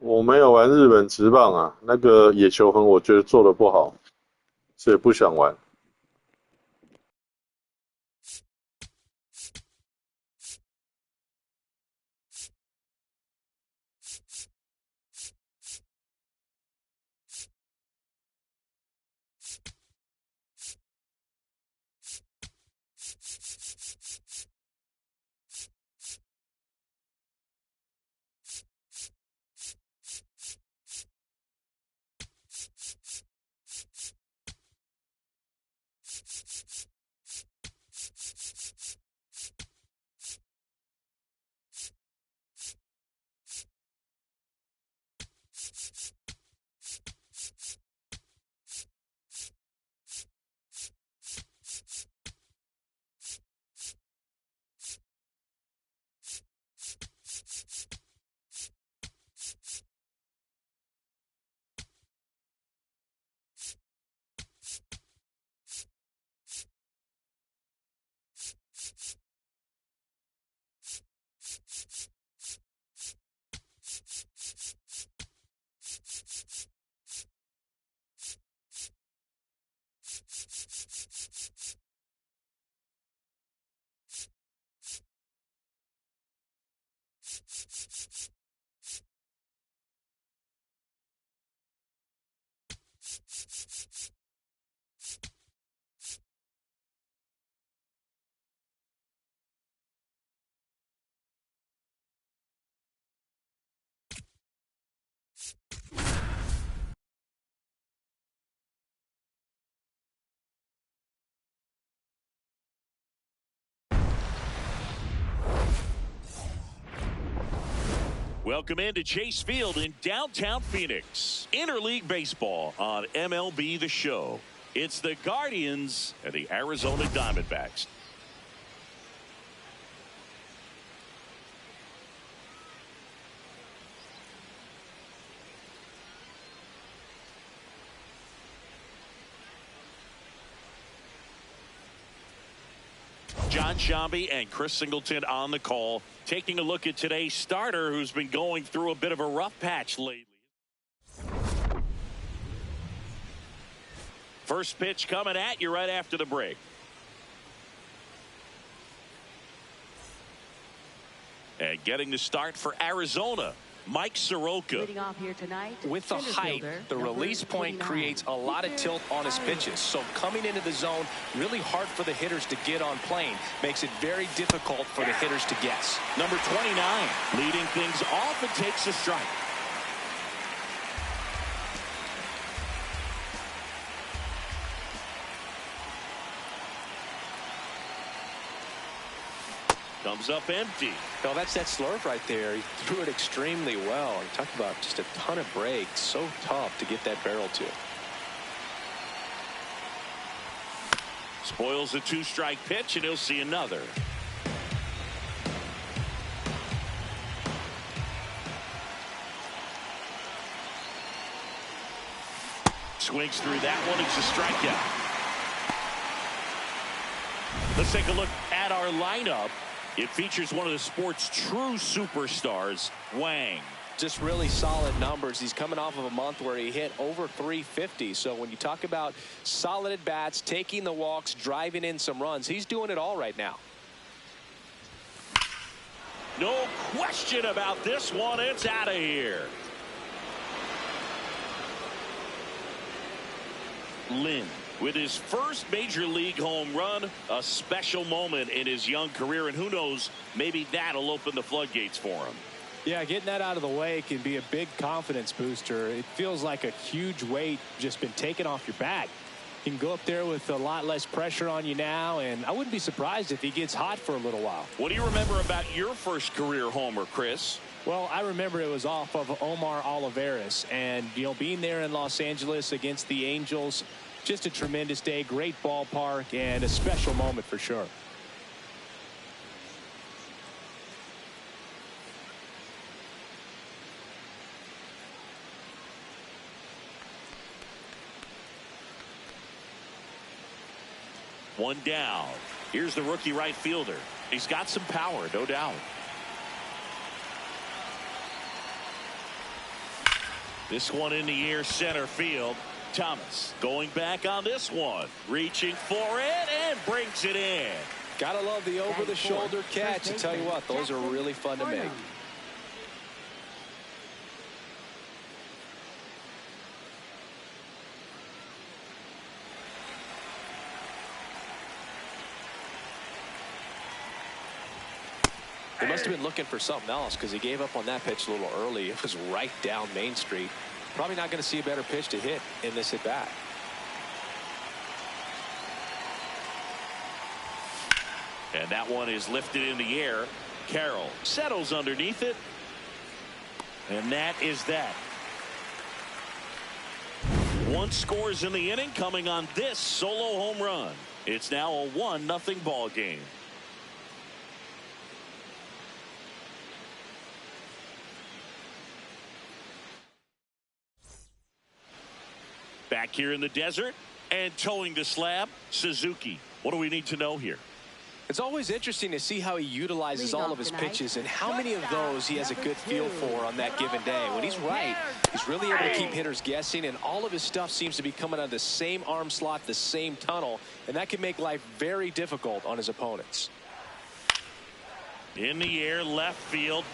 我没有玩日本职棒啊，那个野球魂我觉得做的不好，所以不想玩。Welcome into Chase Field in downtown Phoenix. Interleague Baseball on MLB The Show. It's the Guardians and the Arizona Diamondbacks. John Shambi and Chris Singleton on the call, taking a look at today's starter who's been going through a bit of a rough patch lately. First pitch coming at you right after the break. And getting the start for Arizona, Mike Soroka. Leading off here tonight, with the height, the release point creates a lot of tilt on his pitches. So coming into the zone, really hard for the hitters to get on plane. Makes it very difficult for the hitters to guess. Number 29, leading things off and takes a strike. Comes up empty. No, that's that slurve right there. He threw it extremely well. And talk about just a ton of breaks. So tough to get that barrel to. Spoils a two-strike pitch, and he'll see another. Swings through that one. It's a strikeout. Let's take a look at our lineup. It features one of the sport's true superstars, Wang. Just really solid numbers. He's coming off of a month where he hit over 350. So when you talk about solid at bats, taking the walks, driving in some runs, he's doing it all right now. No question about this one. It's out of here. Lynn, with his first major league home run, a special moment in his young career, and who knows, maybe that'll open the floodgates for him. Yeah, getting that out of the way can be a big confidence booster. It feels like a huge weight just been taken off your back. You can go up there with a lot less pressure on you now, and I wouldn't be surprised if he gets hot for a little while. What do you remember about your first career homer, Chris? Well, I remember it was off of Omar Olivares, and, you know, being there in Los Angeles against the Angels, just a tremendous day, great ballpark, and a special moment for sure. One down. Here's the rookie right fielder. He's got some power, no doubt. This one in the air, center field. Thomas going back on this one, reaching for it and brings it in. Gotta love the over-the-shoulder catch. I tell you what, those are really fun to make. He must have been looking for something else because he gave up on that pitch a little early. It was right down Main Street. Probably not going to see a better pitch to hit in this at bat. And that one is lifted in the air. Carroll settles underneath it. And that is that. One scores in the inning coming on this solo home run. It's now a 1-0 ball game. Back here in the desert and towing the slab, Suzuki. What do we need to know here? It's always interesting to see how he utilizes all of his pitches and how many of those he has a good feel for on that given day. When he's right, he's really able to keep hitters guessing, and all of his stuff seems to be coming out of the same arm slot, the same tunnel, and that can make life very difficult on his opponents. In the air, left field.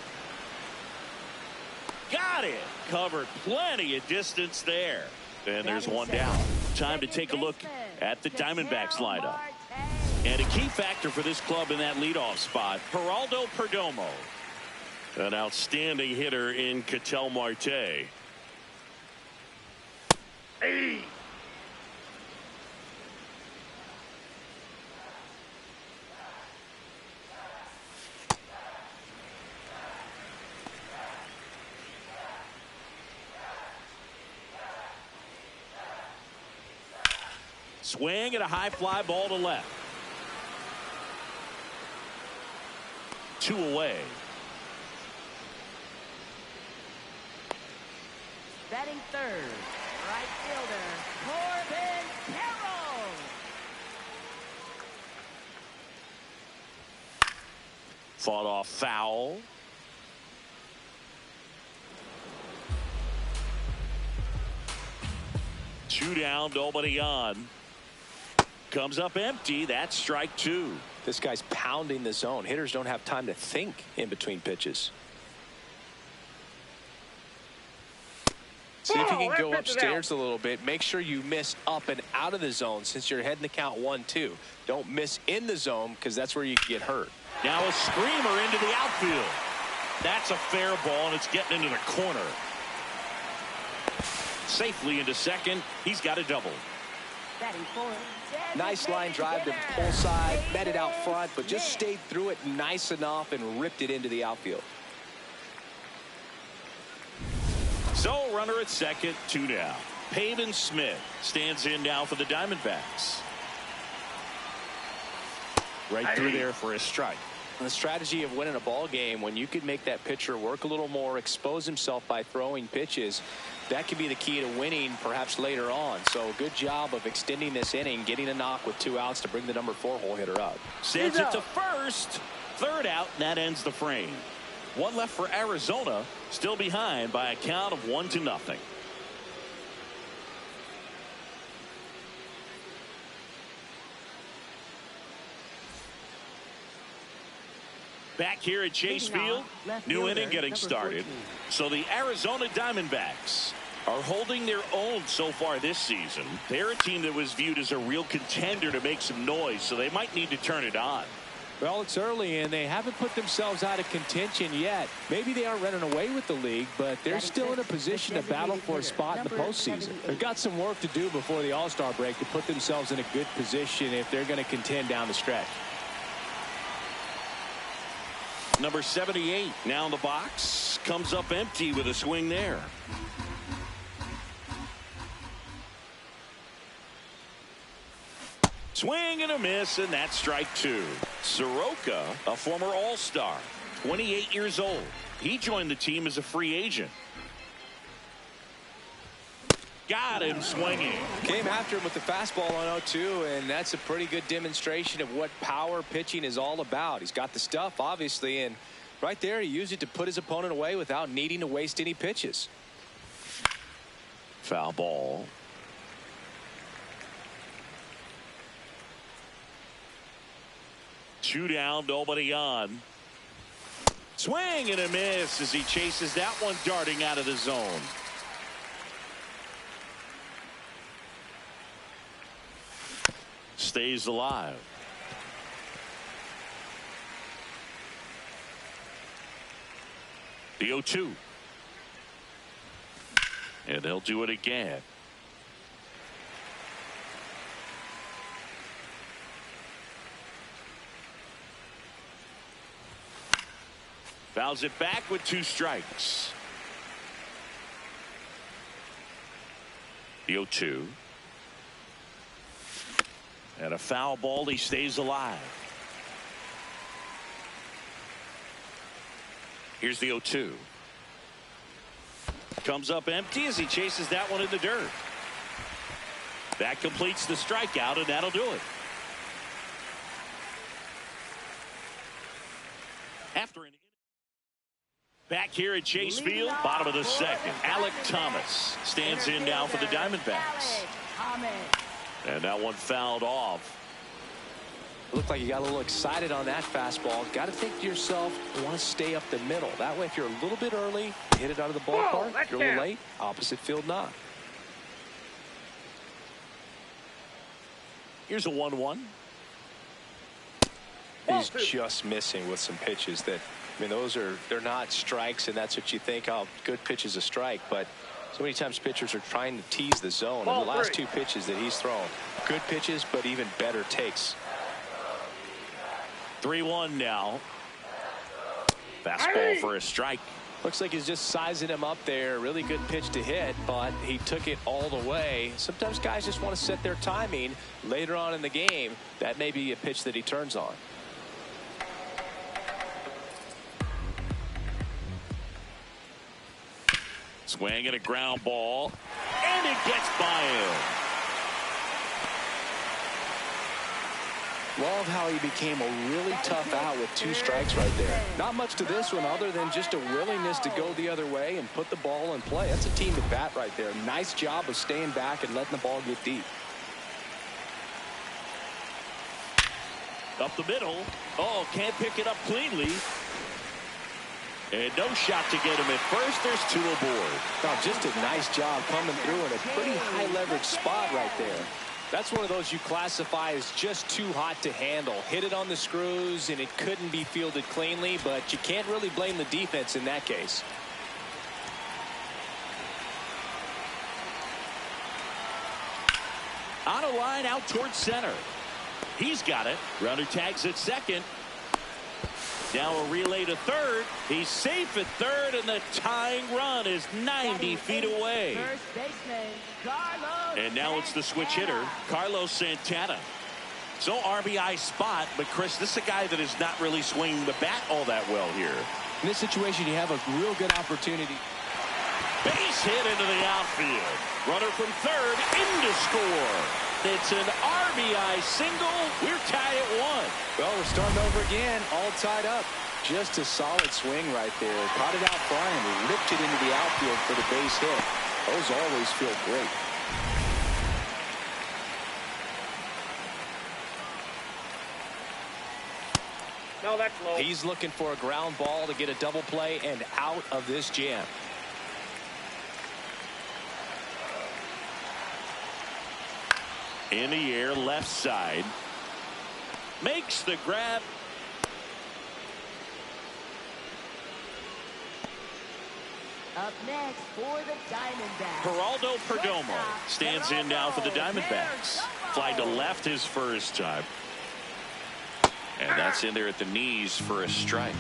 Got it. Covered plenty of distance there. And there's one down. Time to take a look at the Diamondbacks lineup. And a key factor for this club in that leadoff spot, Geraldo Perdomo. An outstanding hitter in Ketel Marte. Hey. Swing and a high fly ball to left. 2 away. Batting third, right fielder, Corbin Carroll. Fought off foul. Two down, nobody on. Comes up empty. That's strike 2. This guy's pounding the zone. Hitters don't have time to think in between pitches. See if you can go upstairs a little bit. Make sure you miss up and out of the zone since you're heading the count 1-2. Don't miss in the zone because that's where you can get hurt. Now a screamer into the outfield. That's a fair ball, and it's getting into the corner. Safely into second. He's got a double. Nice line drive to pull side, met it out front, but just stayed through it nice enough and ripped it into the outfield. So runner at second, 2 down. Pavin Smith stands in now for the Diamondbacks. Right through there for a strike. And the strategy of winning a ball game, when you could make that pitcher work a little more, expose himself by throwing pitches, that could be the key to winning perhaps later on. So good job of extending this inning, getting a knock with 2 outs to bring the number 4 hole hitter up. Sends it to first. 3rd out, and that ends the frame. 1 left for Arizona, still behind by a count of 1-0. Back here at Chase Field, new inning getting started. So the Arizona Diamondbacks are holding their own so far this season. They're a team that was viewed as a real contender to make some noise, so they might need to turn it on. Well, it's early, and they haven't put themselves out of contention yet. Maybe they aren't running away with the league, but they're still in a position to battle for a spot in the postseason. They've got some work to do before the All-Star break to put themselves in a good position if they're going to contend down the stretch. Number 78 now in the box, comes up empty with a swing there. Swing and a miss, and that's strike 2. Soroka, a former All-Star, 28 years old. He joined the team as a free agent. Got him swinging. Came after him with the fastball on 0-2, and that's a pretty good demonstration of what power pitching is all about. He's got the stuff, obviously, and right there he used it to put his opponent away without needing to waste any pitches. Foul ball. Two down, nobody on. Swing and a miss as he chases that one darting out of the zone. Stays alive. The 0-2. And they'll do it again. Fouls it back with 2 strikes. The 0-2. And a foul ball. He stays alive. Here's the 0-2. Comes up empty as he chases that one in the dirt. That completes the strikeout, and that'll do it. After an back here at Chase Field, bottom of the second, Alec Thomas stands in now for the Diamondbacks. And that one fouled off. Looked like you got a little excited on that fastball. Got to think to yourself, you want to stay up the middle. That way, if you're a little bit early, hit it out of the ballpark. If you're a little late, opposite field not. Here's a 1-1. He's just missing with some pitches that, I mean, they're not strikes, and that's what you think, oh, good pitch is a strike. But so many times pitchers are trying to tease the zone. And the last 2 pitches that he's thrown, good pitches, but even better takes. 3-1 now. Fastball for a strike. Looks like he's just sizing him up there. Really good pitch to hit, but he took it all the way. Sometimes guys just want to set their timing later on in the game. That may be a pitch that he turns on. Swing and a ground ball, and it gets by him. Love how he became a really tough out with 2 strikes right there. Not much to this one other than just a willingness to go the other way and put the ball in play. That's a team at bat right there. Nice job of staying back and letting the ball get deep. Up the middle. Oh, can't pick it up cleanly. And no shot to get him at first. There's 2 aboard. Oh, just a nice job coming through in a pretty high leverage spot right there. That's one of those you classify as just too hot to handle. Hit it on the screws, and it couldn't be fielded cleanly, but you can't really blame the defense in that case. On a line out towards center. He's got it. Runner tags at second. Now a relay to third. He's safe at third, and the tying run is 90 feet away. And now it's the switch hitter, Carlos Santana. So RBI spot, but Chris, this is a guy that is not really swinging the bat all that well here. In this situation, you have a real good opportunity. Base hit into the outfield. Runner from third in to score. It's an RBI single. We're tied at 1. Well, we're starting over again, all tied up. Just a solid swing right there. Caught it out front and ripped it into the outfield for the base hit. Those always feel great. No, that's low. He's looking for a ground ball to get a double play and out of this jam. In the air, left side. Makes the grab. Up next for the Diamondbacks, Geraldo Perdomo stands in now for the Diamondbacks. Fly to left his first time. And that's in there at the knees for a strike.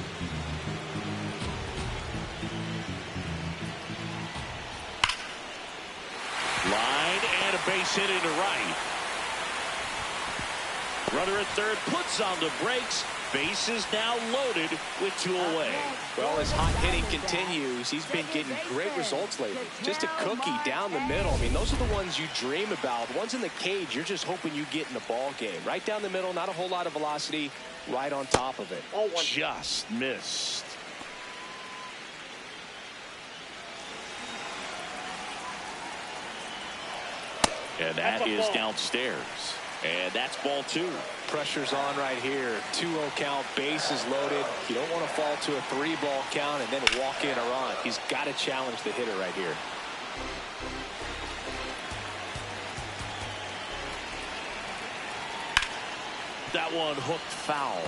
Line and a base hit into right. Runner at third puts on the brakes. Base is now loaded with 2 away. Well, as hot hitting continues, he's been getting great results lately. Just a cookie down the middle. I mean, those are the ones you dream about. Ones in the cage, you're just hoping you get in the ball game. Right down the middle, not a whole lot of velocity, right on top of it. Just missed. And that is downstairs. And that's ball 2. Pressure's on right here. 2-0 count, bases loaded. You don't want to fall to a 3-ball count and then walk in a run. He's got to challenge the hitter right here. That one hooked foul.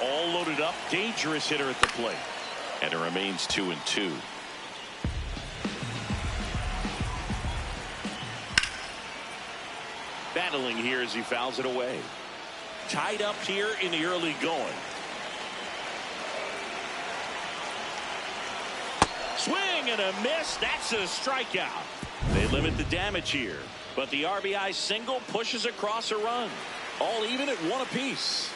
All loaded up. Dangerous hitter at the plate. And it remains 2-2. Battling here as he fouls it away. Tied up here in the early going. Swing and a miss. That's a strikeout. They limit the damage here, but the RBI single pushes across a run. All even at 1 apiece.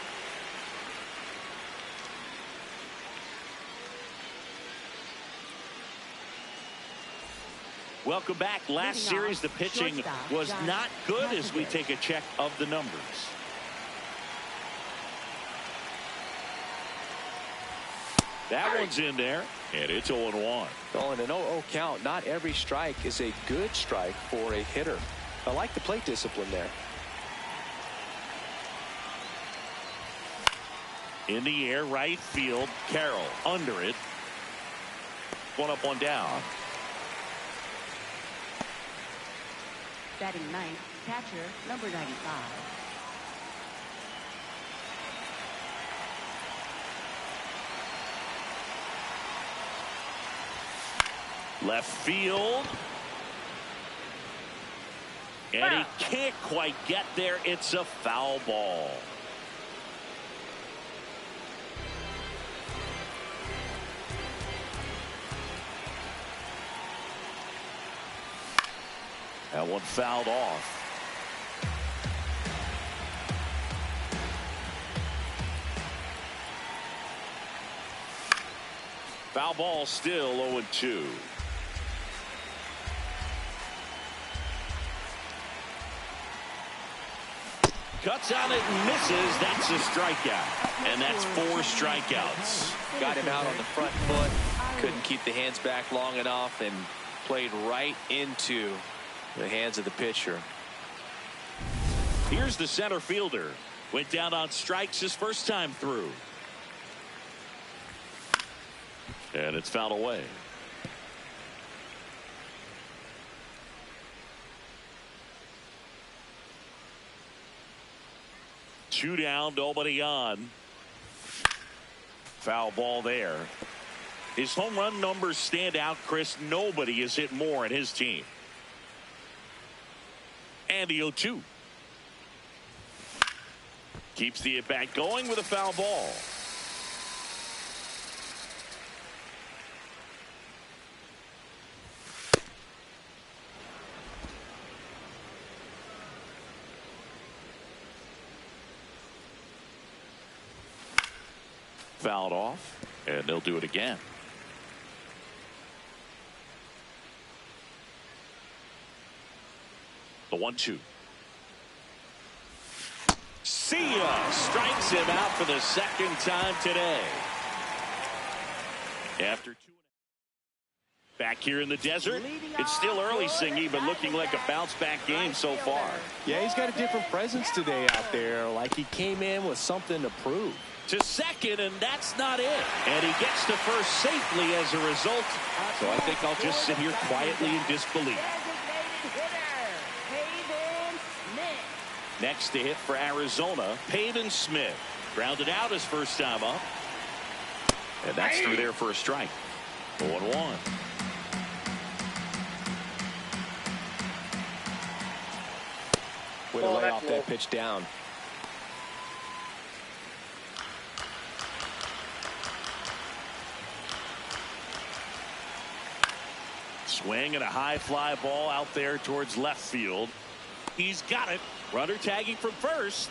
Welcome back. Last series, the pitching was not good as we take a check of the numbers. That one's in there, and it's 0-1. Oh, in an 0-0 count, not every strike is a good strike for a hitter. I like the plate discipline there. In the air, right field. Carroll under it. 1 up, 1 down. Batting ninth, catcher, number 95. Left field. And he can't quite get there. It's a foul ball. That one fouled off. Foul ball, still 0-2. Cuts on it and misses. That's a strikeout. And that's 4 strikeouts. Got him out on the front foot. Couldn't keep the hands back long enough and played right into the hands of the pitcher. Here's the center fielder. Went down on strikes his first time through. And it's fouled away. Two down, nobody on. Foul ball there. His home run numbers stand out, Chris. Nobody has hit more in his team. And the 0-2. Keeps the at-bat going with a foul ball. Fouled off, and they'll do it again. The 1-2. See ya! Strikes him out for the second time today. After 2. Back here in the desert, it's still early, Singy, but looking like a bounce-back game so far. Yeah, he's got a different presence today out there, like he came in with something to prove. To second, and that's not it. And he gets to first safely as a result. So I think I'll just sit here quietly in disbelief. Next to hit for Arizona, Pavin Smith. Grounded out his first time up. And that's through there for a strike. 0-1. Way to lay off that pitch down. Swing and a high fly ball out there towards left field. He's got it. Runner tagging from first.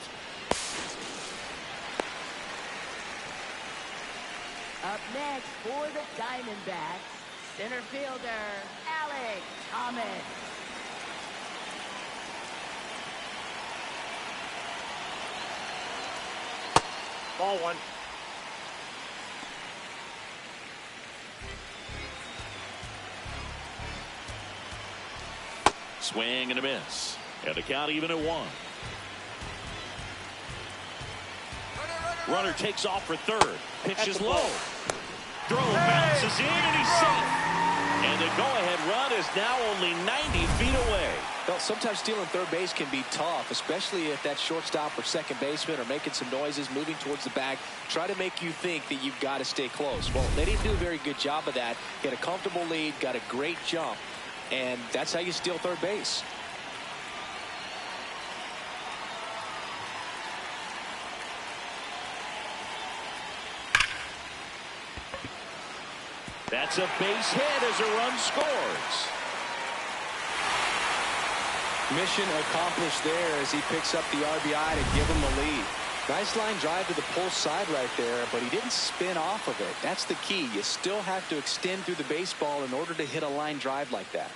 Up next for the Diamondbacks, center fielder, Alex Thomas. Ball 1. Swing and a miss. And the count even at 1. Runner takes off for third. Pitch is low. Throw bounces in and he's safe. And the go-ahead run is now only 90 feet away. Well, sometimes stealing third base can be tough, especially if that shortstop or second baseman are making some noises, moving towards the bag, try to make you think that you've got to stay close. Well, they didn't do a very good job of that. Get a comfortable lead, got a great jump, and that's how you steal third base. That's a base hit as a run scores. Mission accomplished there as he picks up the RBI to give him the lead. Nice line drive to the pull side right there, but he didn't spin off of it. That's the key. You still have to extend through the baseball in order to hit a line drive like that.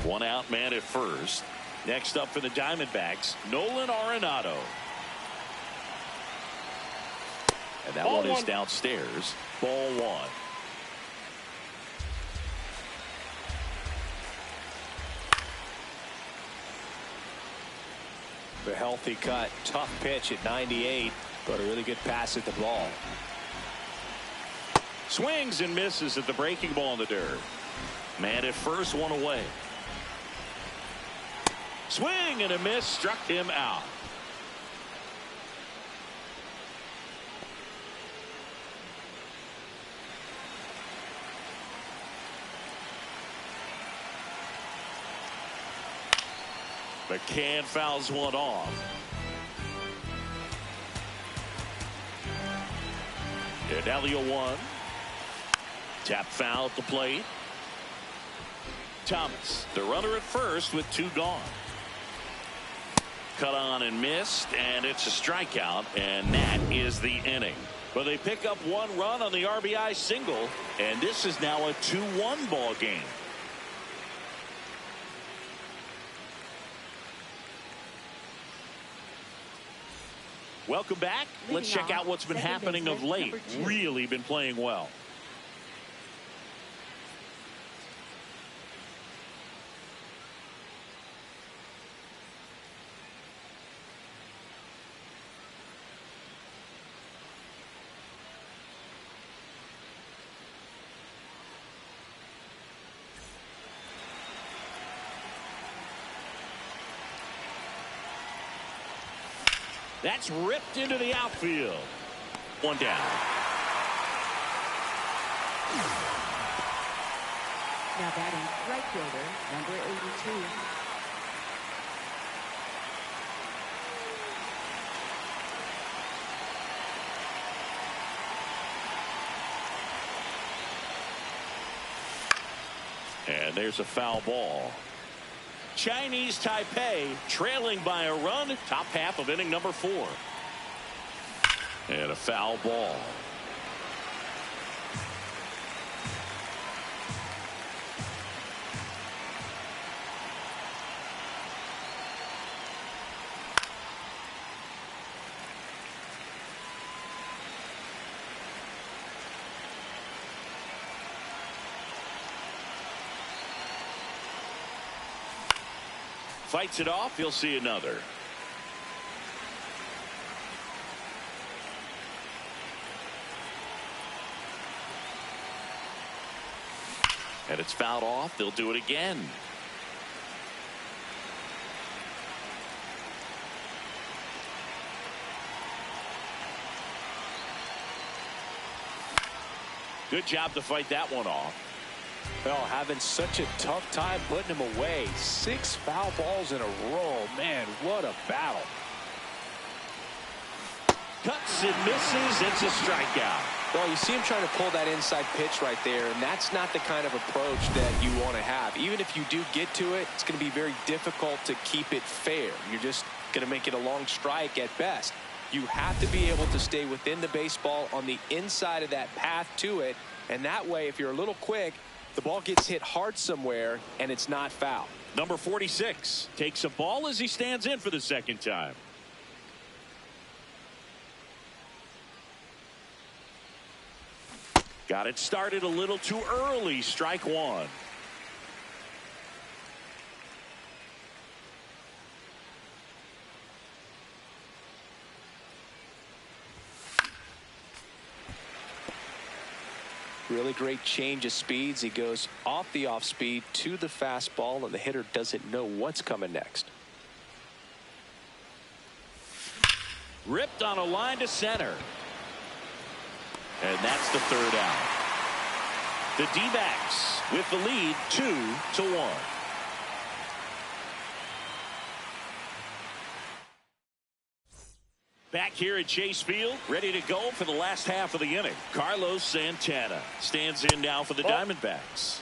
1 out, man at first. Next up for the Diamondbacks, Nolan Arenado. And that one is downstairs. Ball 1. A healthy cut. Tough pitch at 98, but a really good pass at the ball. Swings and misses at the breaking ball in the dirt. Man at first, 1 away. Swing and a miss, struck him out. McCann fouls one off. And now the 0-1. Tap foul at the plate. Thomas, the runner at first with 2 gone. Cut on and missed, and it's a strikeout, and that is the inning. But they pick up 1 run on the RBI single, and this is now a 2-1 ball game. Welcome back. Let's check out what's been happening of late. Really been playing well. That's ripped into the outfield. 1 down. Now batting right fielder, number 82. And there's a foul ball. Chinese Taipei trailing by a run, top half of inning number 4. And a foul ball. Fights it off. He'll see another. And it's fouled off. They'll do it again. Good job to fight that one off. Well, having such a tough time putting him away. 6 foul balls in a row. Man, what a battle. Cuts and misses. It's a strikeout. Well, you see him trying to pull that inside pitch right there, and that's not the kind of approach that you want to have. Even if you do get to it, it's going to be very difficult to keep it fair. You're just going to make it a long strike at best. You have to be able to stay within the baseball on the inside of that path to it, and that way, if you're a little quick, the ball gets hit hard somewhere, and it's not foul. Number 46 takes a ball as he stands in for the second time. Got it started a little too early. Strike 1. Really great change of speeds. He goes off the off speed to the fastball, and the hitter doesn't know what's coming next. Ripped on a line to center. And that's the third out. The D-backs with the lead 2-1. Back here at Chase Field, ready to go for the last half of the inning. Carlos Santana stands in now for the Diamondbacks.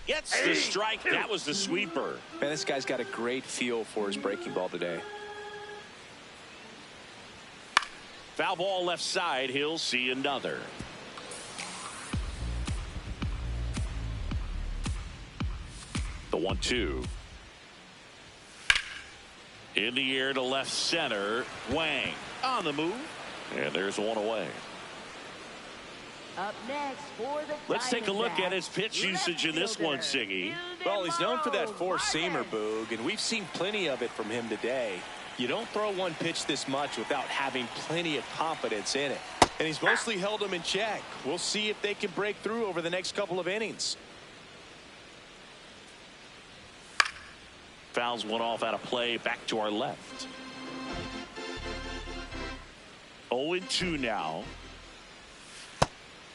Gets the strike. That was the sweeper. Man, this guy's got a great feel for his breaking ball today. Foul ball left side. He'll see another. The 1-2. In the air to left center. Wang on the move. And there's one away. Up next for the Let's take a look at his pitch usage in this one, Siggy. Well, he's known for that four-seamer, Boog, and we've seen plenty of it from him today. You don't throw one pitch this much without having plenty of confidence in it. And he's mostly held them in check. We'll see if they can break through over the next couple of innings. Fouls one off out of play. Back to our left. 0-2 now.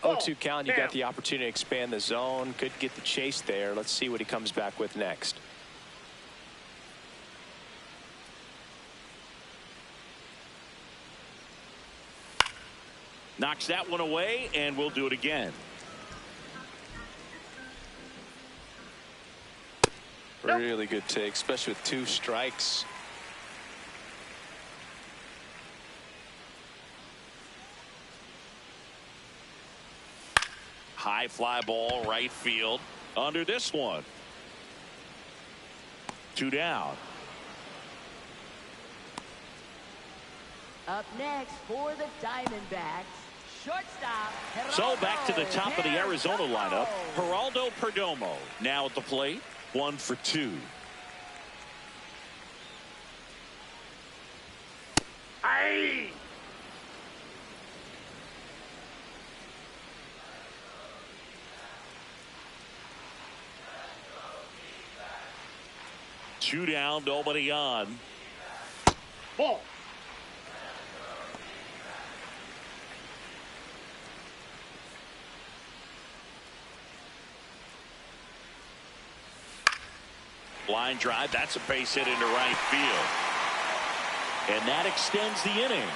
0-2 count. You got the opportunity to expand the zone. Could get the chase there. Let's see what he comes back with next. Knocks that one away, and we'll do it again. Really good take, especially with 2 strikes. High fly ball right field under this one. 2 down. Up next for the Diamondbacks, shortstop. So back to the Geraldo top of the Arizona lineup. Perdomo. Geraldo Perdomo now at the plate. 1 for 2. Aye. Two down, nobody on. Ball. Line drive. That's a base hit into right field. And that extends the inning.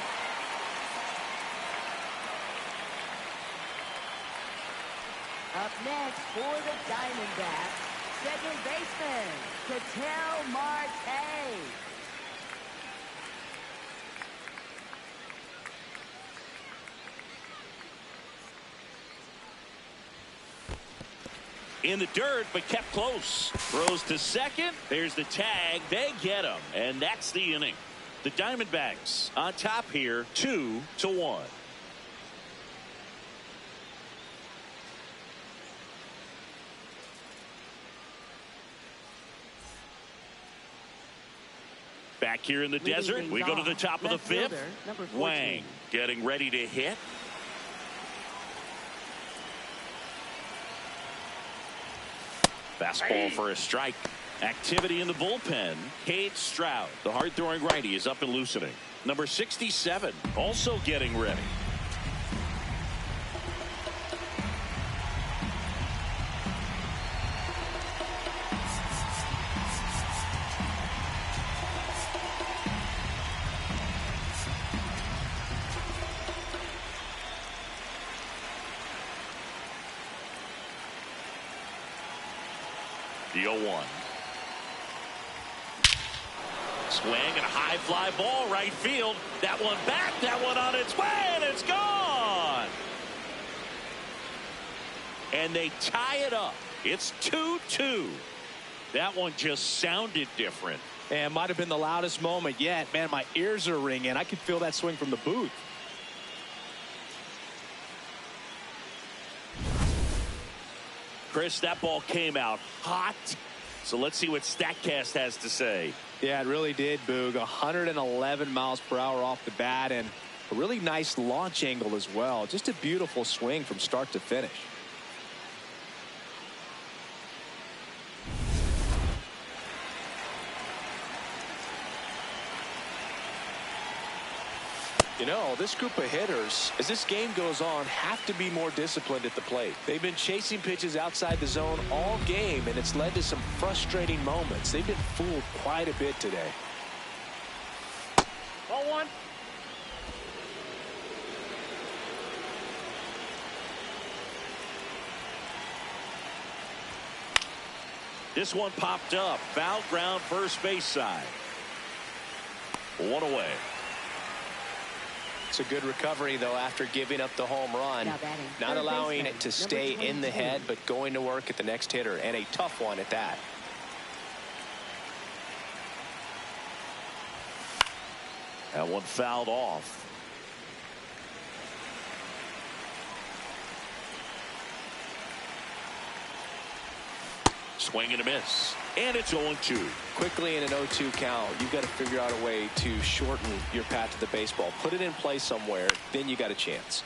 Up next for the Diamondbacks, second baseman, Ketel Marte. In the dirt, but kept close. Throws to second. There's the tag. They get him. And that's the inning. The Diamondbacks on top here, 2-1. Back here in the desert, we go to the top of the 5th. Wang getting ready to hit. Fastball for a strike. Activity in the bullpen. Cade Stroud, the hard-throwing righty, is up and loosening. Number 67 also getting ready. The 0-1. Swing and a high fly ball right field. That one back, that one on its way, and it's gone. And they tie it up. It's 2-2. That one just sounded different. And might have been the loudest moment yet. Man, my ears are ringing. I could feel that swing from the booth. Chris, that ball came out hot. So let's see what StatCast has to say. Yeah, it really did, Boog. 111 miles per hour off the bat, and a really nice launch angle as well. Just a beautiful swing from start to finish. You know, this group of hitters, as this game goes on, have to be more disciplined at the plate. They've been chasing pitches outside the zone all game, and it's led to some frustrating moments. They've been fooled quite a bit today. Ball one. This one popped up. Foul ground, first base side. One away. It's a good recovery, though, after giving up the home run. Not allowing it to stay in the head, but going to work at the next hitter, and a tough one at that. That one fouled off. Swing and a miss. And it's 0-2. Quickly in an 0-2 count, you've got to figure out a way to shorten your path to the baseball. Put it in play somewhere, then you got a chance.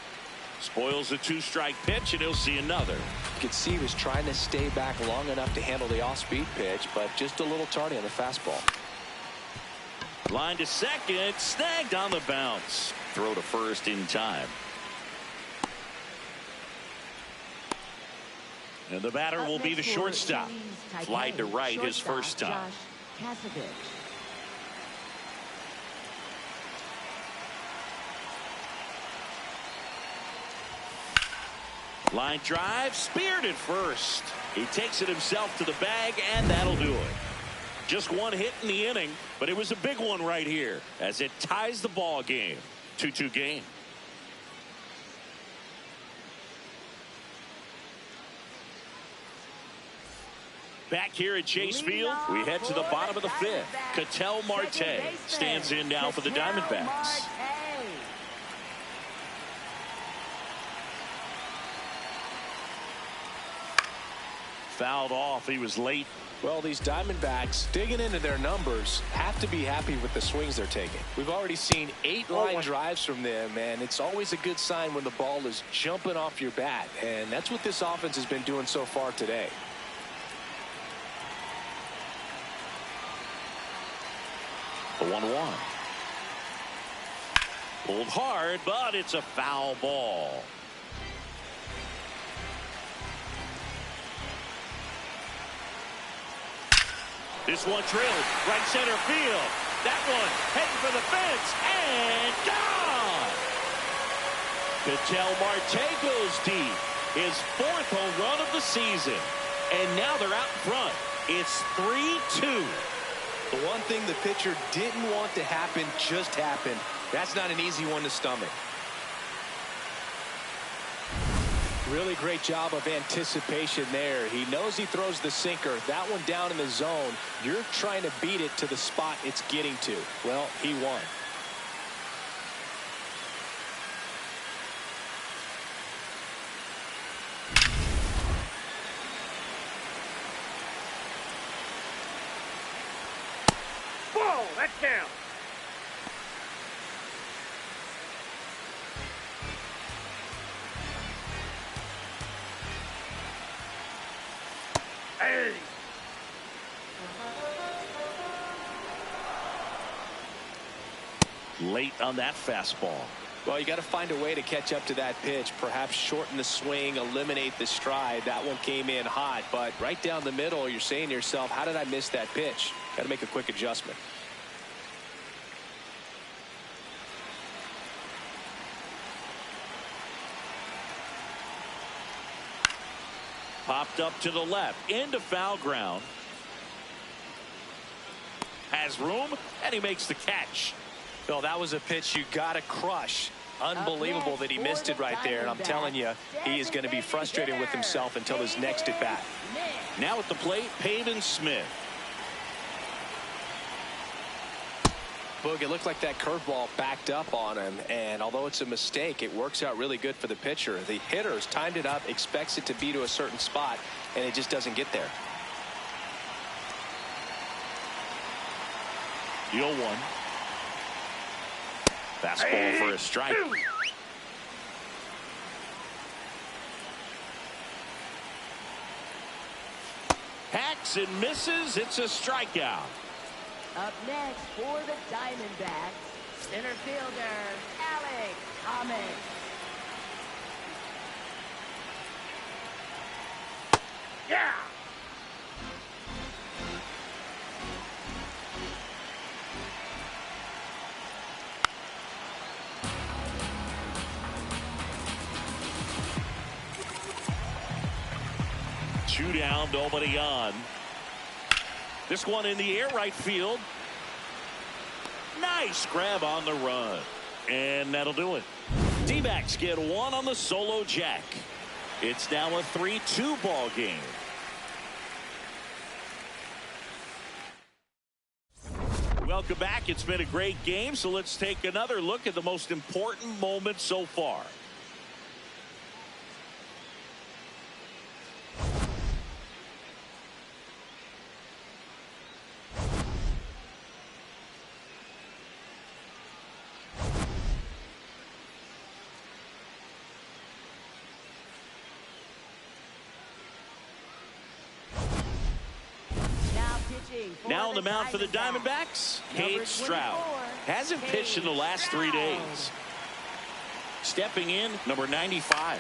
Spoils the 2-strike pitch, and he'll see another. You could see he was trying to stay back long enough to handle the off-speed pitch, but just a little tardy on the fastball. Line to second, snagged on the bounce. Throw to first in time. And the batter will be the shortstop. Fly to right his first time. Line drive, speared at first. He takes it himself to the bag, and that'll do it. Just one hit in the inning, but it was a big one right here as it ties the ball game. 2-2 game. Back here at Chase Field, we head to the bottom of the fifth. Ketel Marte stands in now for the Diamondbacks. Fouled off. He was late. Well, these Diamondbacks, digging into their numbers, have to be happy with the swings they're taking. We've already seen 8 line drives from them, and it's always a good sign when the ball is jumping off your bat. And that's what this offense has been doing so far today. The 1-1. Pulled hard, but it's a foul ball. This one drilled right center field. That one heading for the fence and gone. Ketel Marte goes deep. His 4th home run of the season. And now they're out in front. It's 3-2. The one thing the pitcher didn't want to happen just happened. That's not an easy one to stomach. Really great job of anticipation there. He knows he throws the sinker. That one down in the zone. You're trying to beat it to the spot it's getting to. Well, he won. Whoa, that's down. Hey. Late on that fastball. Well, you got to find a way to catch up to that pitch. Perhaps shorten the swing, eliminate the stride. That one came in hot, but right down the middle, you're saying to yourself, how did I miss that pitch? Got to make a quick adjustment. Popped up to the left into foul ground. Has room, and he makes the catch. Well, that was a pitch you got to crush. Unbelievable that he missed it right there. And I'm telling you, he is going to be frustrated with himself until his next at bat. Now at the plate, Pavin Smith. Boog, it looked like that curveball backed up on him, and although it's a mistake, it works out really good for the pitcher. The hitter's timed it up, expects it to be to a certain spot, and it just doesn't get there. The 0-1. Fastball for a strike. Hacks and misses. It's a strikeout. Up next for the Diamondbacks, center fielder, Alex Thomas. Yeah! Two down, nobody on. This one in the air, right field. Nice grab on the run. And that'll do it. D-backs get one on the solo jack. It's now a 3-2 ball game. Welcome back. It's been a great game, so let's take another look at the most important moment so far. Now on the mound for the Diamondbacks, Cade Stroud. Hasn't pitched in the last 3 days. Stepping in, number 95.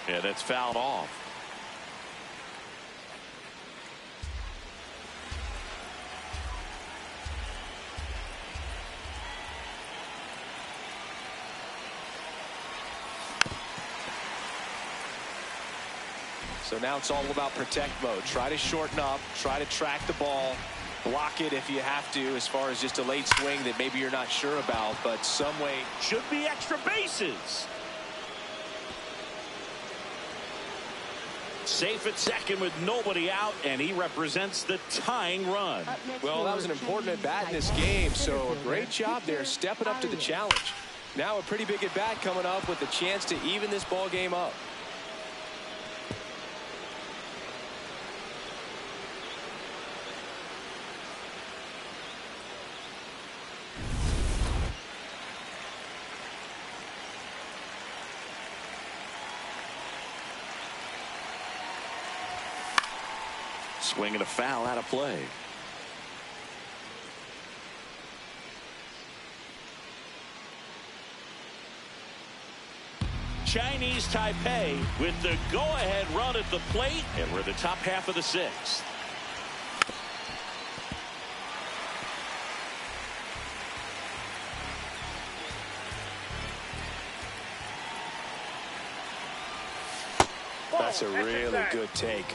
Yeah, that's fouled off. So now it's all about protect mode. Try to shorten up, try to track the ball, block it if you have to, as far as just a late swing that maybe you're not sure about, but some way. Should be extra bases. Safe at second with nobody out, and he represents the tying run. Well, that was an important at-bat in this game, so a great job there stepping up to the challenge. Now a pretty big at-bat coming up with a chance to even this ball game up. Swinging a foul out of play. Chinese Taipei with the go-ahead run at the plate, and we're the top half of the sixth. That's a really good take.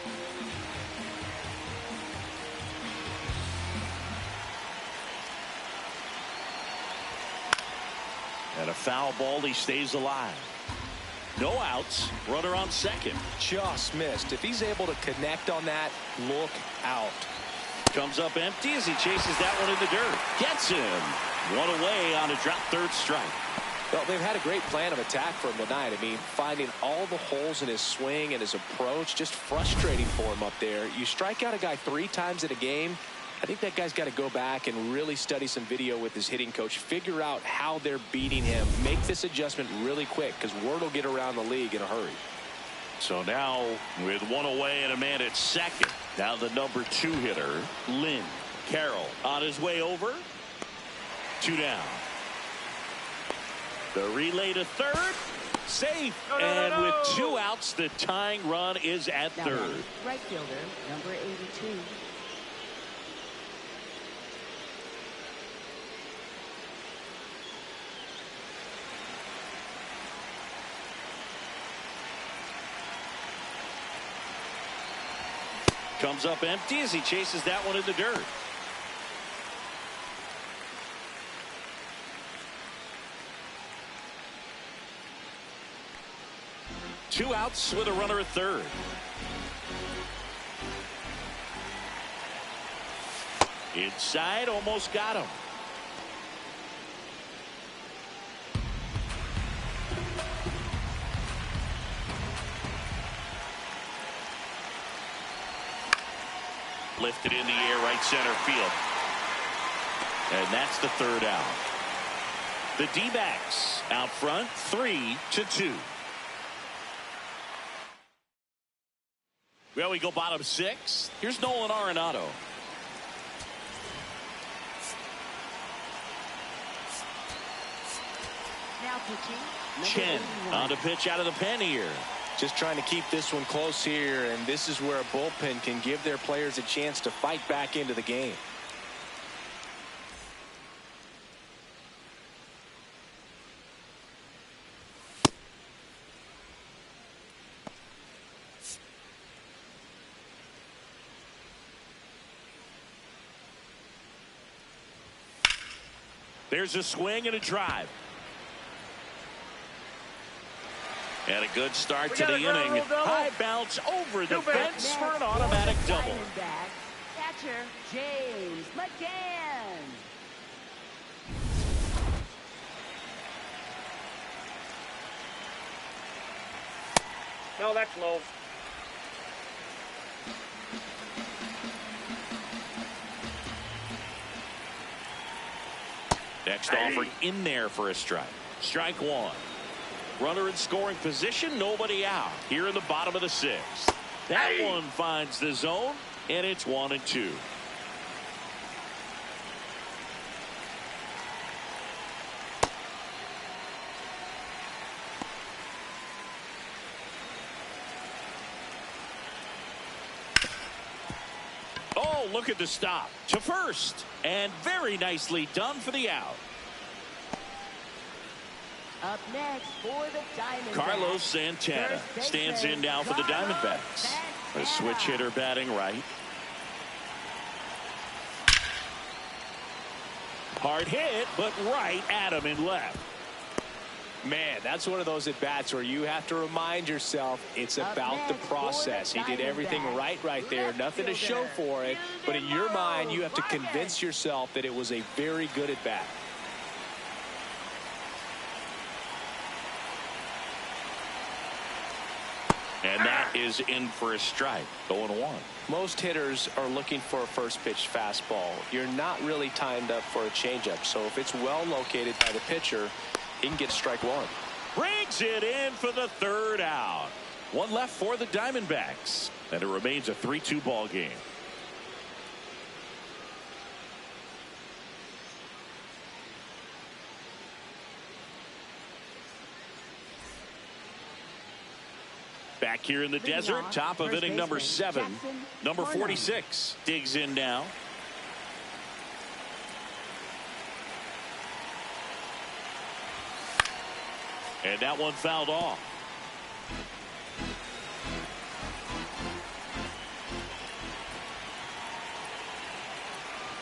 And a foul ball, he stays alive. No outs, runner on second. Just missed. If he's able to connect on that, look out. Comes up empty as he chases that one in the dirt. Gets him. One away on a drop third strike. Well, they've had a great plan of attack for him tonight. I mean, finding all the holes in his swing and his approach, just frustrating for him up there. You strike out a guy 3 times in a game, I think that guy's got to go back and really study some video with his hitting coach, figure out how they're beating him, make this adjustment really quick, because word will get around the league in a hurry. So now with one away and a man at second, now the number 2 hitter, Lynn Carroll, on his way over. 2 down. The relay to third. Safe. And with 2 outs, the tying run is at third. Right fielder, number 82. Comes up empty as he chases that one in the dirt. Two outs with a runner at third. Inside, almost got him. Lifted in the air, right center field. And that's the third out. The D-backs out front, 3-2. Well, we go bottom 6. Here's Nolan Arenado. Now pitching. Chen on the pitch out of the pen here. Just trying to keep this one close here, and this is where a bullpen can give their players a chance to fight back into the game. There's a swing and a drive. And a good start to the inning. High bounce over the fence for an automatic double. Catcher James McGann. No, that's low. Next offer in there for a strike. Strike one. Runner in scoring position, nobody out. Here in the bottom of the 6th. That one finds the zone, and it's 1-2. Oh, look at the stop. To first. And very nicely done for the out. Up next for the Diamondbacks. Carlos Santana stands in now for the Diamondbacks. A switch hitter batting right. Hard hit, but right at him in left. Man, that's one of those at-bats where you have to remind yourself it's about the process. He did everything right there. Nothing to show for it. But in your mind, you have to convince yourself that it was a very good at-bat. And that is in for a strike. 0-1. Most hitters are looking for a first pitch fastball. You're not really timed up for a changeup. So if it's well located by the pitcher, he can get strike one. Brings it in for the third out. One left for the Diamondbacks. And it remains a 3-2 ball game. Back here in the desert, top of inning number 7. Number 46 digs in now. And that one fouled off.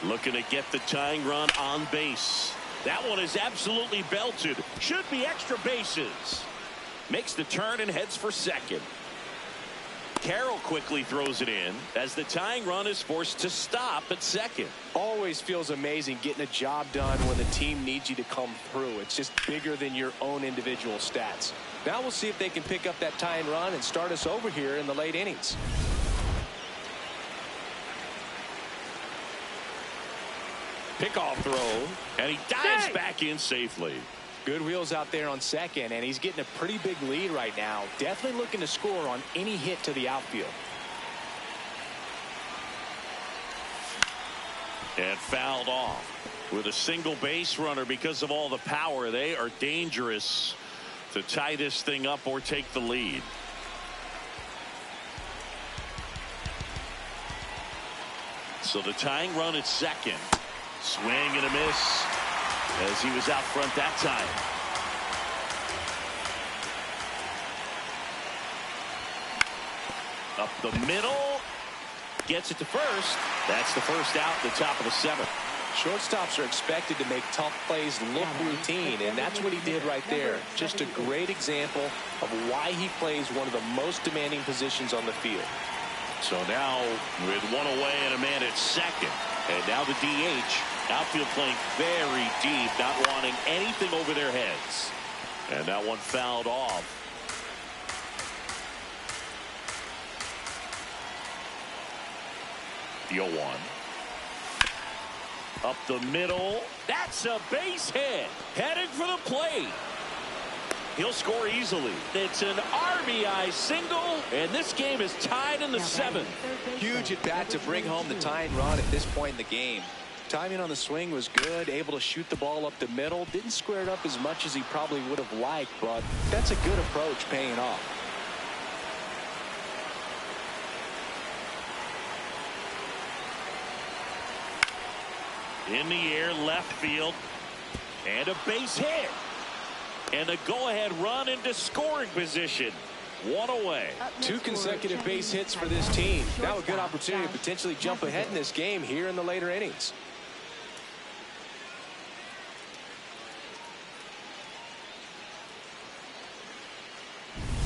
Looking to get the tying run on base. That one is absolutely belted. Should be extra bases. Makes the turn and heads for second. Carroll quickly throws it in as the tying run is forced to stop at second. Always feels amazing getting a job done when the team needs you to come through. It's just bigger than your own individual stats. Now we'll see if they can pick up that tying run and start us over here in the late innings. Pickoff throw, and he dives back in safely. Good wheels out there on second, and he's getting a pretty big lead right now. Definitely looking to score on any hit to the outfield. And fouled off with a single base runner because of all the power. They are dangerous to tie this thing up or take the lead. So the tying run at second. Swing and a miss as he was out front that time. Up the middle. Gets it to first. That's the first out at the top of the 7th. Shortstops are expected to make tough plays look routine, and that's what he did right there. Just a great example of why he plays one of the most demanding positions on the field. So now with one away and a man at second. And now the DH. Outfield playing very deep, not wanting anything over their heads. And that one fouled off. The 0-1. Up the middle. That's a base hit. Headed for the plate. He'll score easily. It's an RBI single, and this game is tied in the 7th. Huge at bat to bring home the tying run at this point in the game. Timing on the swing was good, able to shoot the ball up the middle. Didn't square it up as much as he probably would have liked, but that's a good approach paying off. In the air, left field, and a base hit. And a go-ahead run into scoring position. 1 away. 2 consecutive base hits for this team. Now a good opportunity to potentially jump ahead in this game here in the later innings.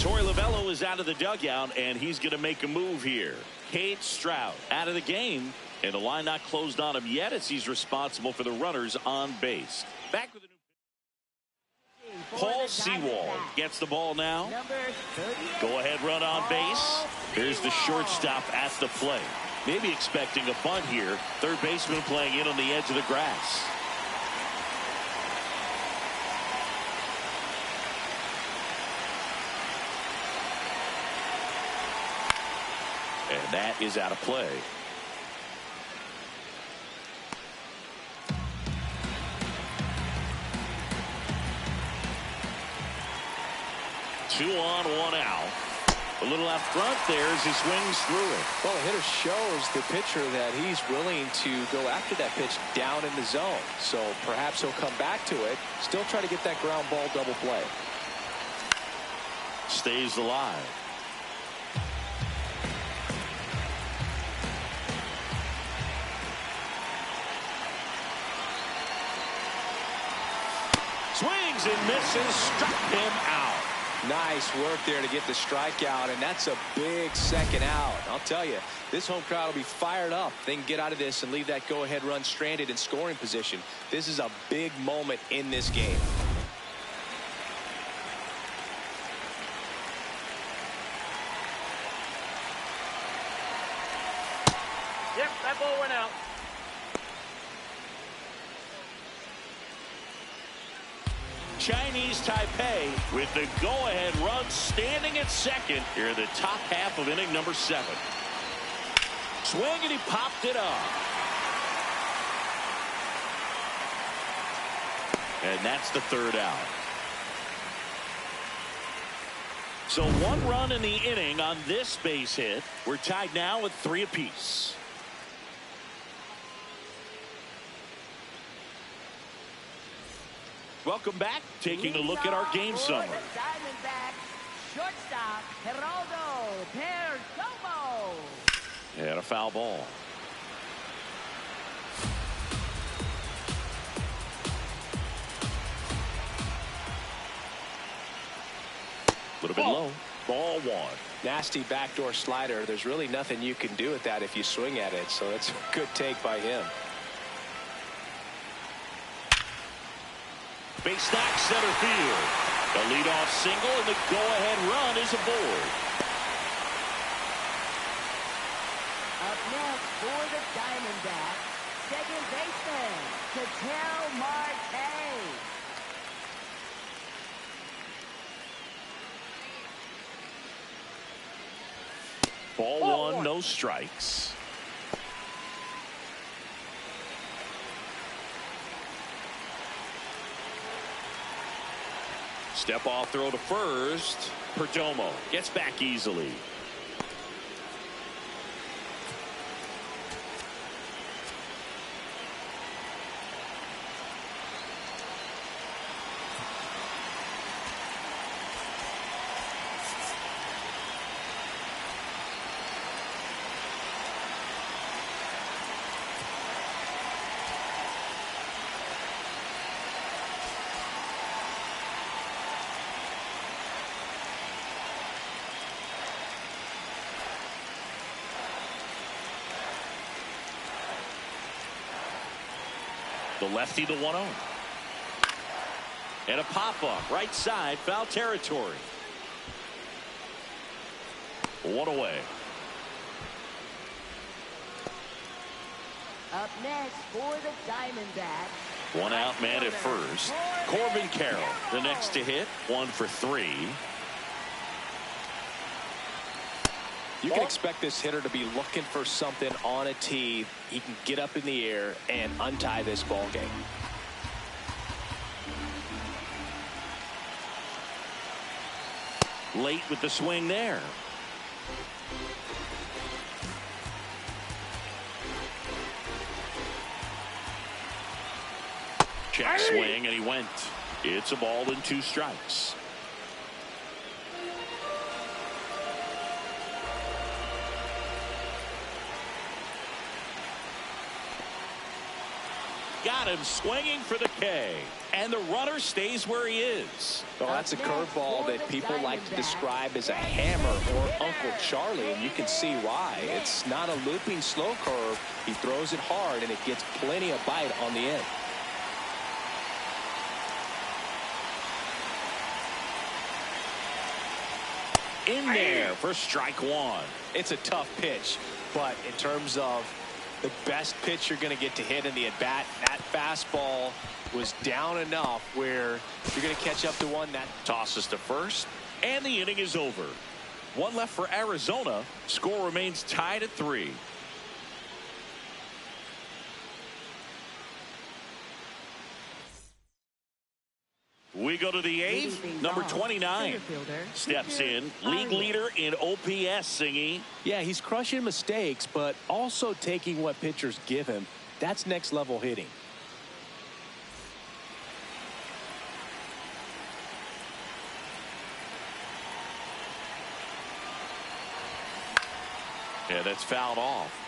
Torey Lovullo is out of the dugout, and he's going to make a move here. Cade Stroud out of the game, and the line not closed on him yet as he's responsible for the runners on base. Back with a new Paul Sewald gets the ball now. Go ahead run on base. Here's the shortstop at the plate. Maybe expecting a bunt here. Third baseman playing in on the edge of the grass. And that is out of play. Two on, 1 out. A little out front there as he swings through it. Well, the hitter shows the pitcher that he's willing to go after that pitch down in the zone. So perhaps he'll come back to it. Still try to get that ground ball double play. Stays alive. Swings and misses, struck him out. Nice work there to get the strikeout, and that's a big second out. I'll tell you, this home crowd will be fired up. They can get out of this and leave that go-ahead run stranded in scoring position. This is a big moment in this game. Yep, that ball went out. Chinese Taipei with the go-ahead run standing at second here in the top half of inning number 7. Swing and he popped it up. And that's the 3rd out. So 1 run in the inning on this base hit. We're tied now with 3 apiece. Welcome back. Taking a look at our game summary. Shortstop Geraldo Perdomo. And a foul ball. A little bit low. Ball 1. Nasty backdoor slider. There's really nothing you can do with that if you swing at it. So that's a good take by him. Base stack center field. The leadoff single and the go-ahead run is aboard. Up next for the Diamondbacks, second baseman, Ketel Marte. Ball 1, no strikes. Step off throw to first. Perdomo gets back easily. The lefty, the 1-0. And a pop-up, right side, foul territory. 1 away. Up next for the Diamondbacks. One out man at first. Corbin Carroll, the next to hit, 1 for 3. You can expect this hitter to be looking for something on a tee. He can get up in the air and untie this ball game. Late with the swing there. Check swing, and he went. It's a ball and 2 strikes. Got him swinging for the K. And the runner stays where he is. Well, that's a curveball that people like to describe as a hammer or Uncle Charlie, and you can see why. It's not a looping slow curve. He throws it hard, and it gets plenty of bite on the end. In there for strike 1. It's a tough pitch, but in terms of the best pitch you're going to get to hit in the at-bat, that fastball was down enough where you're going to catch up to one. That tosses to first, and the inning is over. 1 left for Arizona. Score remains tied at 3. We go to the 8th. Number 29 steps in. League leader in OPS, Singy. Yeah, he's crushing mistakes, but also taking what pitchers give him. That's next level hitting. Yeah, that's fouled off.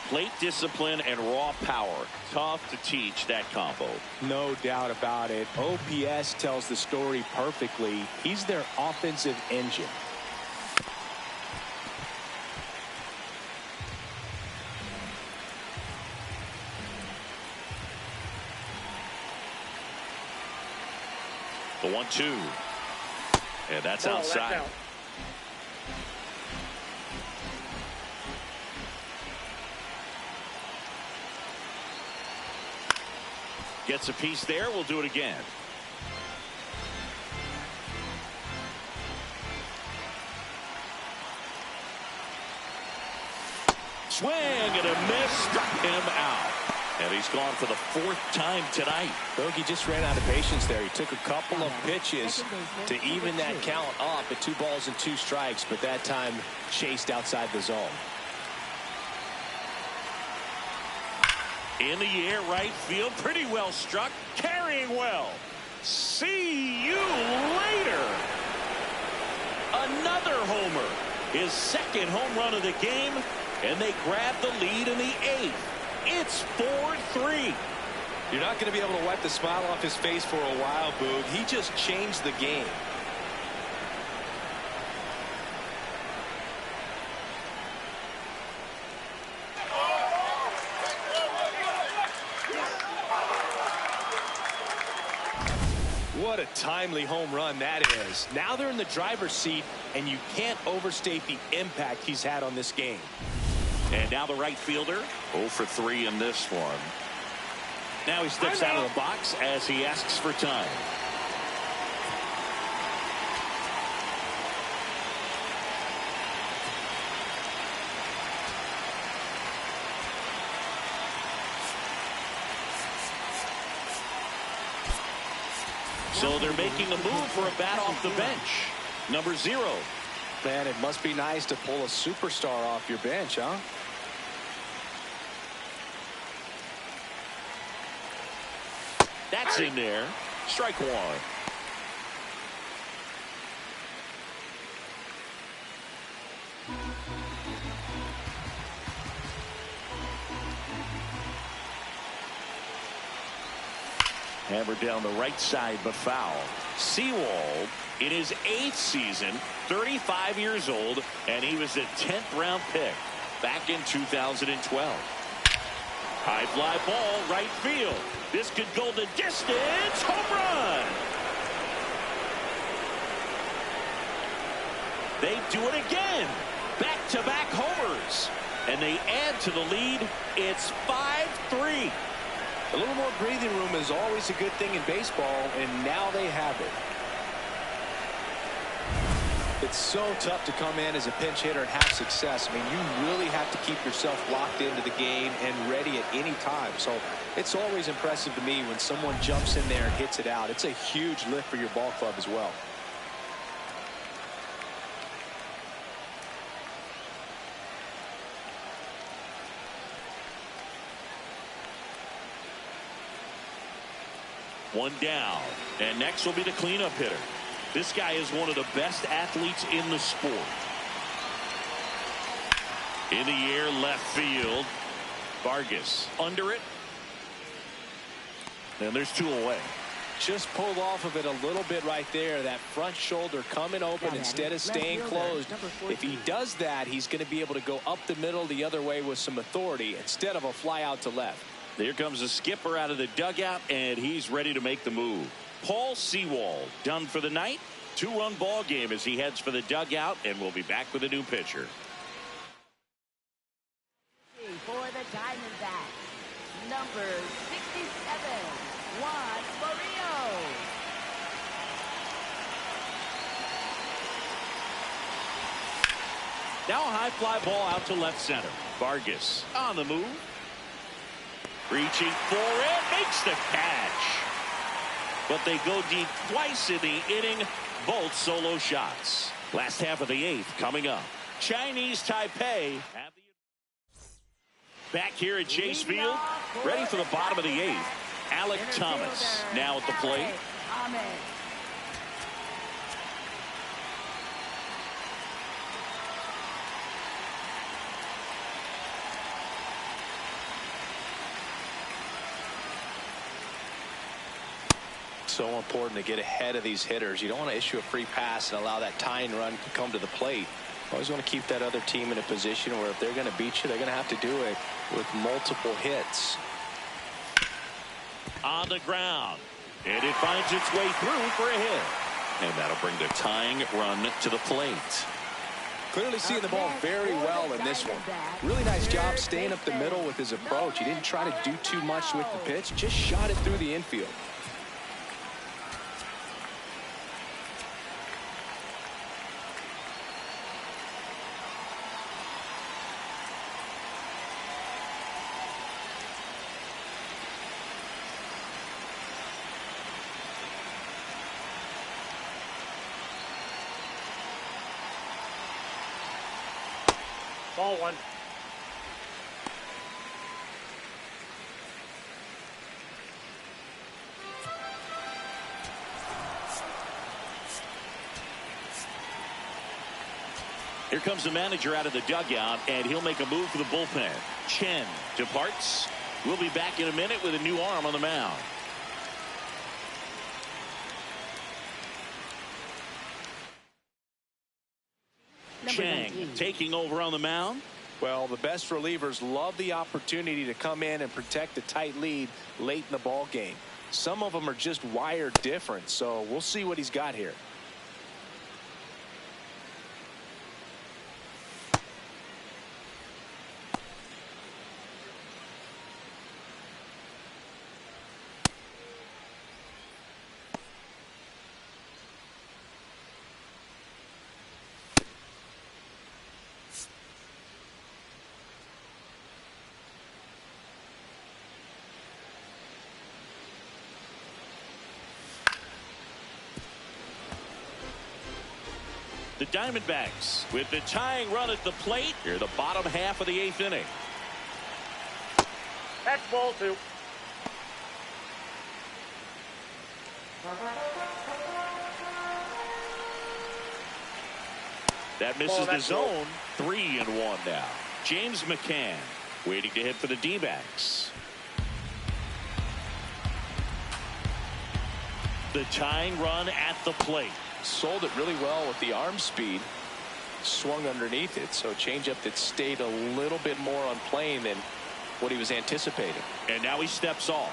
Plate discipline and raw power. Tough to teach that combo. No doubt about it. OPS tells the story perfectly. He's their offensive engine. The 1-2. And that's outside. That's out. Gets a piece there. We'll do it again. Swing and a miss. Struck him out. And he's gone for the 4th time tonight. Bogey just ran out of patience there. He took a couple of pitches to even that count up at 2 balls and 2 strikes, but that time chased outside the zone. In the air, right field, pretty well struck, carrying well. See you later. Another homer, his 2nd home run of the game, and they grab the lead in the 8th. It's 4-3. You're not going to be able to wipe the smile off his face for a while, Boog. He just changed the game. What a timely home run that is. Now they're in the driver's seat, and you can't overstate the impact he's had on this game. And now the right fielder, 0 for 3 in this one. Now he steps out of the box as he asks for time. So they're making a move for a bat off the bench. Number 0. Man, it must be nice to pull a superstar off your bench, huh? That's in there. Strike 1. Hammered down the right side, but foul. Sewald in his 8th season, 35 years old, and he was a 10th round pick back in 2012. High fly ball, right field. This could go the distance. Home run. They do it again. Back-to-back homers. And they add to the lead. It's 5-3. A little more breathing room is always a good thing in baseball, and now they have it. It's so tough to come in as a pinch hitter and have success. I mean, you really have to keep yourself locked into the game and ready at any time. So it's always impressive to me when someone jumps in there and hits it out. It's a huge lift for your ball club as well. One down, and next will be the cleanup hitter. This guy is one of the best athletes in the sport. In the air, left field. Vargas under it. And there's 2 away. Just pulled off of it a little bit right there. That front shoulder coming open instead of staying closed. If he does that, he's going to be able to go up the middle the other way with some authority instead of a fly out to left. There comes the skipper out of the dugout, and he's ready to make the move. Paul Sewald done for the night. 2-run ball game as he heads for the dugout, and we'll be back with a new pitcher. For the Diamondbacks, number 67, Juan Murillo. Now a high fly ball out to left center. Vargas on the move. Reaching for it, makes the catch. But they go deep twice in the inning, both solo shots. Last half of the 8th coming up. Chinese Taipei have the back here at Chase Field, ready for the bottom of the 8th. Alec Thomas now at the plate. So important to get ahead of these hitters. You don't want to issue a free pass and allow that tying run to come to the plate. Always want to keep that other team in a position where if they're going to beat you, they're going to have to do it with multiple hits. On the ground, and it finds its way through for a hit, and that'll bring the tying run to the plate. Clearly seeing the ball very well in this one. Really nice job staying up the middle with his approach. He didn't try to do too much with the pitch, just shot it through the infield. Ball 1. Here comes the manager out of the dugout, and he'll make a move for the bullpen. Chen departs. We'll be back in a minute with a new arm on the mound. Chang taking over on the mound. Well, the best relievers love the opportunity to come in and protect a tight lead late in the ball game. Some of them are just wired different, so we'll see what he's got here. The Diamondbacks with the tying run at the plate here, the bottom half of the 8th inning. That's ball 2. That misses the zone. 3-1 now. James McCann waiting to hit for the D-backs. The tying run at the plate. Sold it really well with the arm speed. Swung underneath it, so changeup that stayed a little bit more on plane than what he was anticipating. And now he steps off.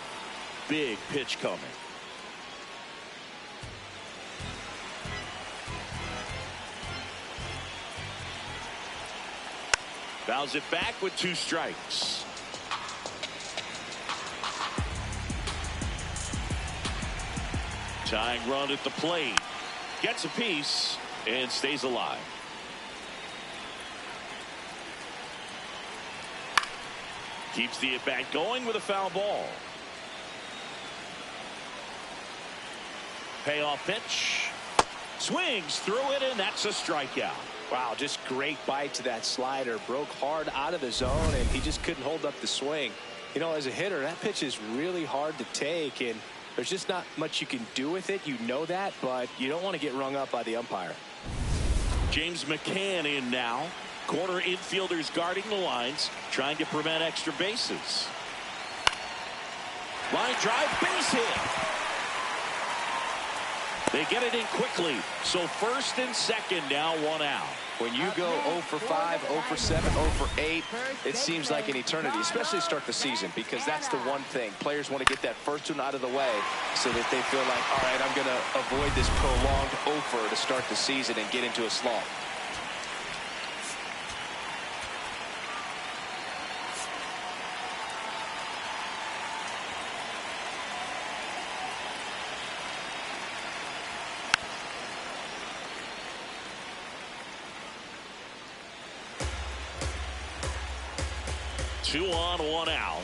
Big pitch coming. Fouls it back with 2 strikes. Tying run at the plate. Gets a piece and stays alive. Keeps the at-bat going with a foul ball. Payoff pitch. Swings through it, and that's a strikeout. Wow, just great bite to that slider. Broke hard out of the zone, and he just couldn't hold up the swing. You know, as a hitter, that pitch is really hard to take, and there's just not much you can do with it. You know that, but you don't want to get rung up by the umpire. James McCann in now. Corner infielders guarding the lines, trying to prevent extra bases. Line drive, base hit. They get it in quickly, so first and second, now 1 out. When you go 0 for 5, 0 for 7, 0 for 8, it seems like an eternity, especially to start the season, because that's the one thing. Players want to get that first one out of the way so that they feel like, all right, I'm going to avoid this prolonged 0 for to start the season and get into a slump. Two on, 1 out.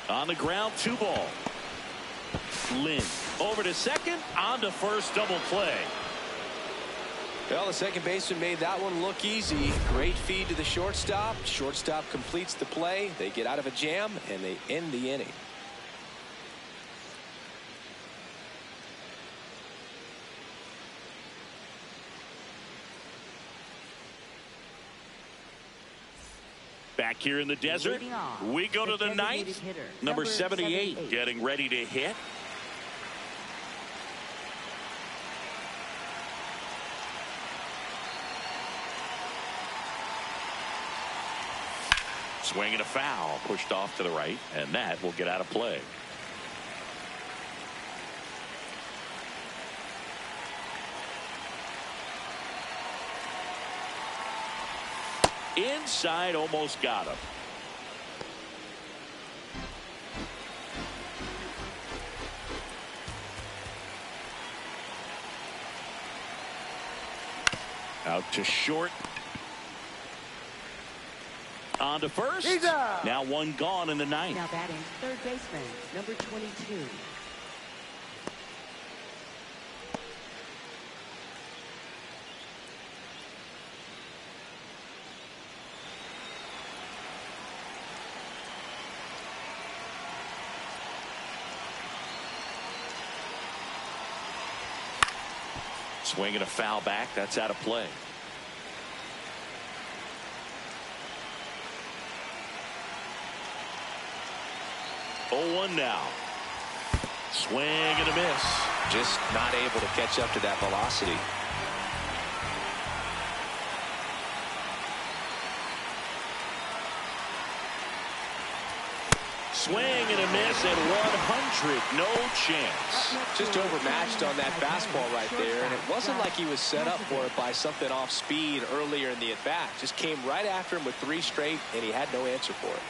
On the ground, 2 ball. Lynn over to second, on to first, double play. Well, the second baseman made that one look easy. Great feed to the shortstop. Shortstop completes the play. They get out of a jam, and they end the inning. Back here in the desert, we go to the 9th. Number 78 getting ready to hit. Swing and a foul, pushed off to the right, and that will get out of play. Inside, almost got him. Out to short. On to first. Now 1 gone in the 9th. Now batting third baseman, number 22. Swing and a foul back. That's out of play. Oh, 1 now. Swing and a miss. Just not able to catch up to that velocity. Swing and a miss at 100. No chance. Just overmatched on that fastball right there, and it wasn't like he was set up for it by something off speed earlier in the at-bat. Just came right after him with 3 straight, and he had no answer for it.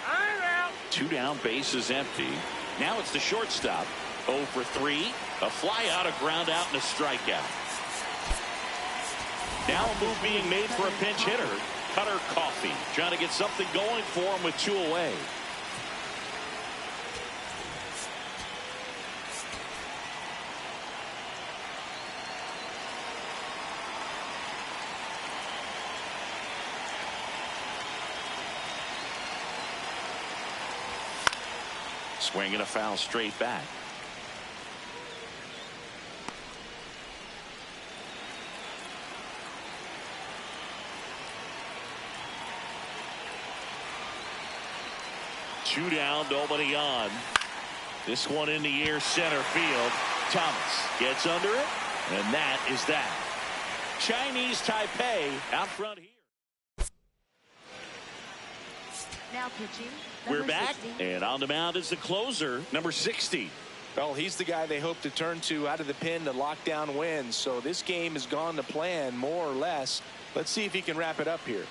2 down, bases empty. Now it's the shortstop. 0 for 3. A fly out, a ground out, and a strikeout. Now a move being made for a pinch hitter. Cutter Coffee trying to get something going for him with 2 away. Swing and a foul straight back. Two down, nobody on. This one in the air, center field. Thomas gets under it, and that is that. Chinese Taipei out front here. Now pitching. We're back, and on the mound is the closer, number 60. Well, he's the guy they hope to turn to out of the pen to lock down wins. So this game has gone to plan, more or less. Let's see if he can wrap it up here.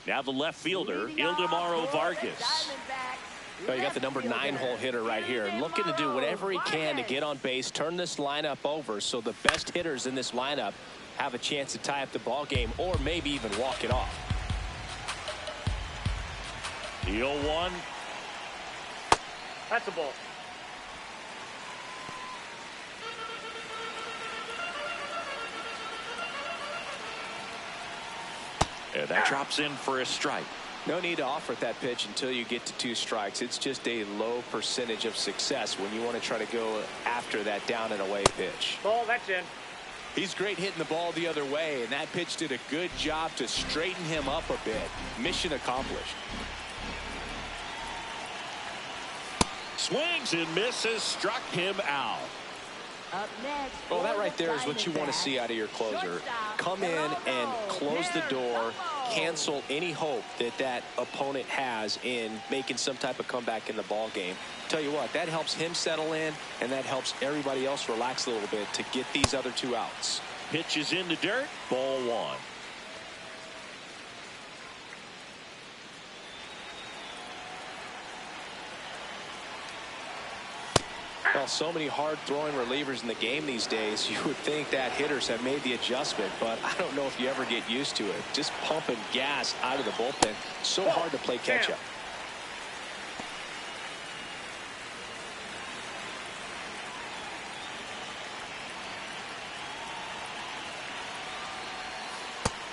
Now the left fielder, Ildemaro Vargas. Oh, you got the number 9 hole hitter right here, looking to do whatever he can to get on base, turn this lineup over so the best hitters in this lineup have a chance to tie up the ball game or maybe even walk it off. The 0-1. That's a ball. And that drops in for a strike. No need to offer that pitch until you get to 2 strikes. It's just a low percentage of success when you want to try to go after that down and away pitch. Ball, that's in. He's great hitting the ball the other way, and that pitch did a good job to straighten him up a bit. Mission accomplished. Swings and misses, struck him out. Up next. Well, that right there is what you want to see out of your closer. Come in and close the door, cancel any hope that that opponent has in making some type of comeback in the ball game. Tell you what, that helps him settle in, and that helps everybody else relax a little bit to get these other 2 outs. Pitch is in the dirt, ball 1. Well, so many hard-throwing relievers in the game these days, you would think that hitters have made the adjustment, but I don't know if you ever get used to it. Just pumping gas out of the bullpen. So hard to play catch-up.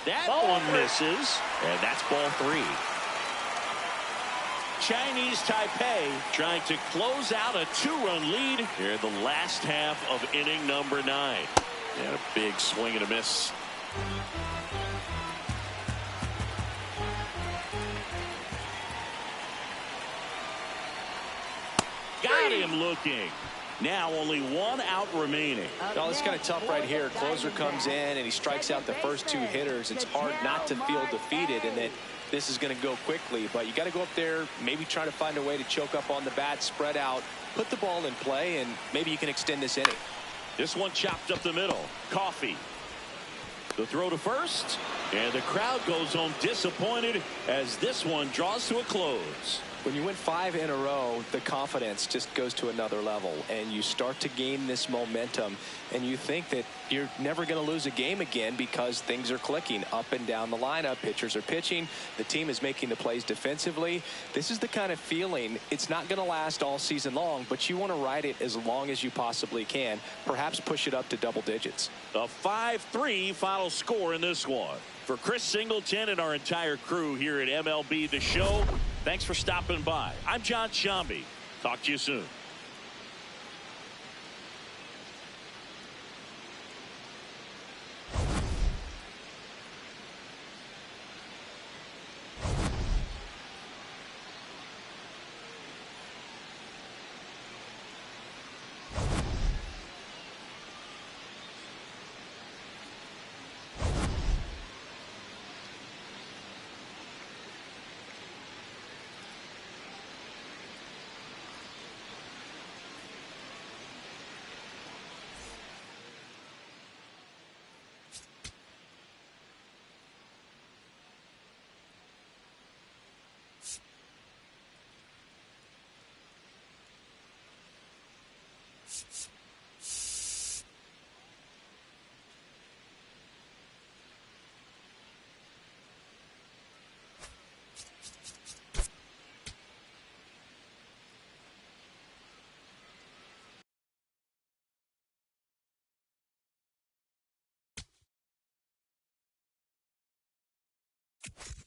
That one misses, and that's ball 3. Chinese Taipei trying to close out a 2-run lead here in the last half of inning number 9. And a big swing and a miss. Got him looking. Now only 1 out remaining. Well, it's kind of tough right here. Closer comes in and he strikes out the first 2 hitters. It's hard not to feel defeated and that this is going to go quickly, but you got to go up there, maybe try to find a way to choke up on the bat, spread out, put the ball in play, and maybe you can extend this inning. This one chopped up the middle. Coffee. The throw to first, and the crowd goes home disappointed as this one draws to a close. When you win 5 in a row, the confidence just goes to another level, and you start to gain this momentum, and you think that you're never going to lose a game again because things are clicking up and down the lineup. Pitchers are pitching. The team is making the plays defensively. This is the kind of feeling, it's not going to last all season long, but you want to ride it as long as you possibly can. Perhaps push it up to double digits. A 5-3 final score in this one. For Chris Singleton and our entire crew here at MLB The Show, thanks for stopping by. I'm John Shambi. Talk to you soon. You